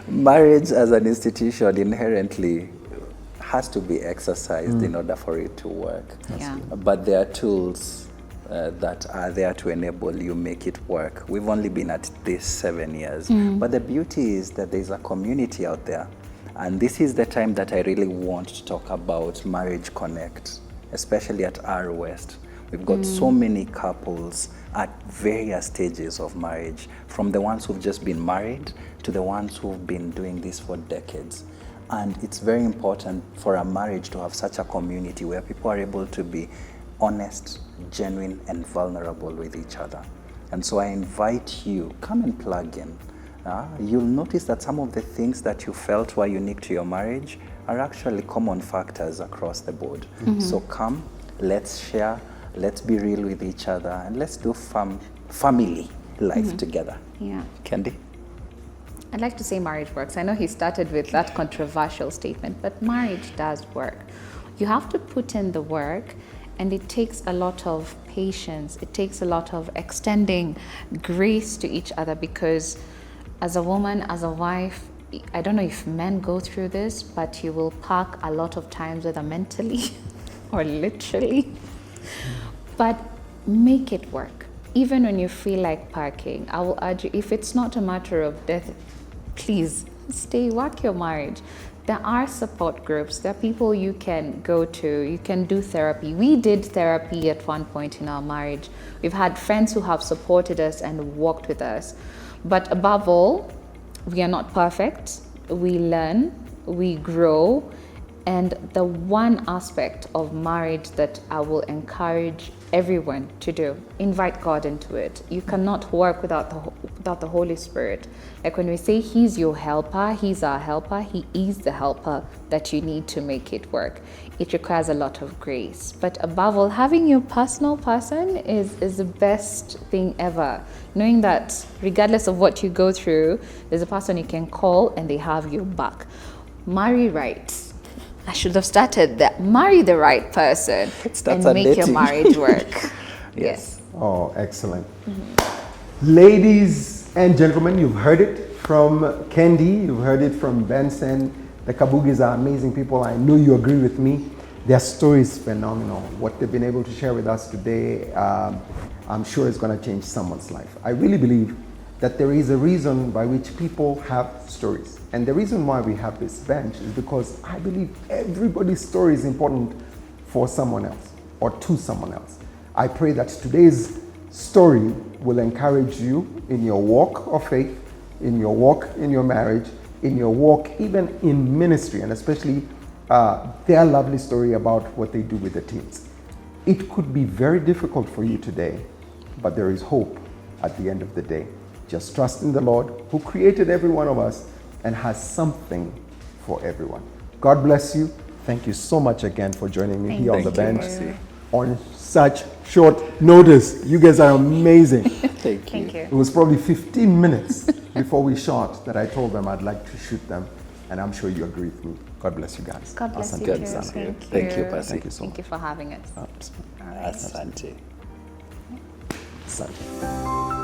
Marriage as an institution inherently has to be exercised in order for it to work. But there are tools that are there to enable you make it work. We've only been at this 7 years. But the beauty is that there's a community out there. And this is the time that I really want to talk about Marriage Connect, especially at R West. We've got so many couples at various stages of marriage, from the ones who've just been married to the ones who've been doing this for decades. And it's very important for a marriage to have such a community where people are able to be honest, genuine, and vulnerable with each other. And so I invite you, come and plug in. You'll notice that some of the things that you felt were unique to your marriage are actually common factors across the board. So come, let's share, let's be real with each other, and let's do family life together. Candy? I'd like to say marriage works. I know he started with that controversial statement, but marriage does work. You have to put in the work, and it takes a lot of patience. It takes a lot of extending grace to each other, because as a woman, as a wife, I don't know if men go through this, but you will park a lot of times, whether mentally or literally. But make it work. Even when you feel like parking, I will urge you, if it's not a matter of death, please stay, work your marriage. There are support groups. There are people you can go to. You can do therapy. We did therapy at one point in our marriage. We've had friends who have supported us and walked with us. But above all, we are not perfect. We learn, we grow. And the one aspect of marriage that I will encourage everyone to do, invite God into it. You cannot work without without the Holy Spirit. Like when we say He's your helper, He's our helper, He is the helper that you need to make it work. It requires a lot of grace. But above all, having your personal person is the best thing ever. Knowing that regardless of what you go through, there's a person you can call and they have your back. Marry right. I should have started that. Marry the right person and make your marriage work. Yes. Oh, excellent. Ladies and gentlemen, you've heard it from Candy, you've heard it from Benson. The Kabugis are amazing people. I know you agree with me. Their story is phenomenal. What they've been able to share with us today, I'm sure is going to change someone's life. I really believe that there is a reason by which people have stories. And the reason why we have this bench is because I believe everybody's story is important for someone else or to someone else. I pray that today's story will encourage you in your walk of faith, in your walk in your marriage, in your walk even in ministry, and especially their lovely story about what they do with the teens. It could be very difficult for you today, but there is hope at the end of the day. Just trust in the Lord who created every one of us and has something for everyone. God bless you. Thank you so much again for joining me here on the bench on such short notice. You guys are amazing. Thank you. It was probably 15 minutes before we shot that I told them I'd like to shoot them, and I'm sure you agree with me. God bless you guys. God bless you too. Thank you. Thank you, Pastor. Thank you so much. Thank you for having us. Absolutely. Asante. Asante.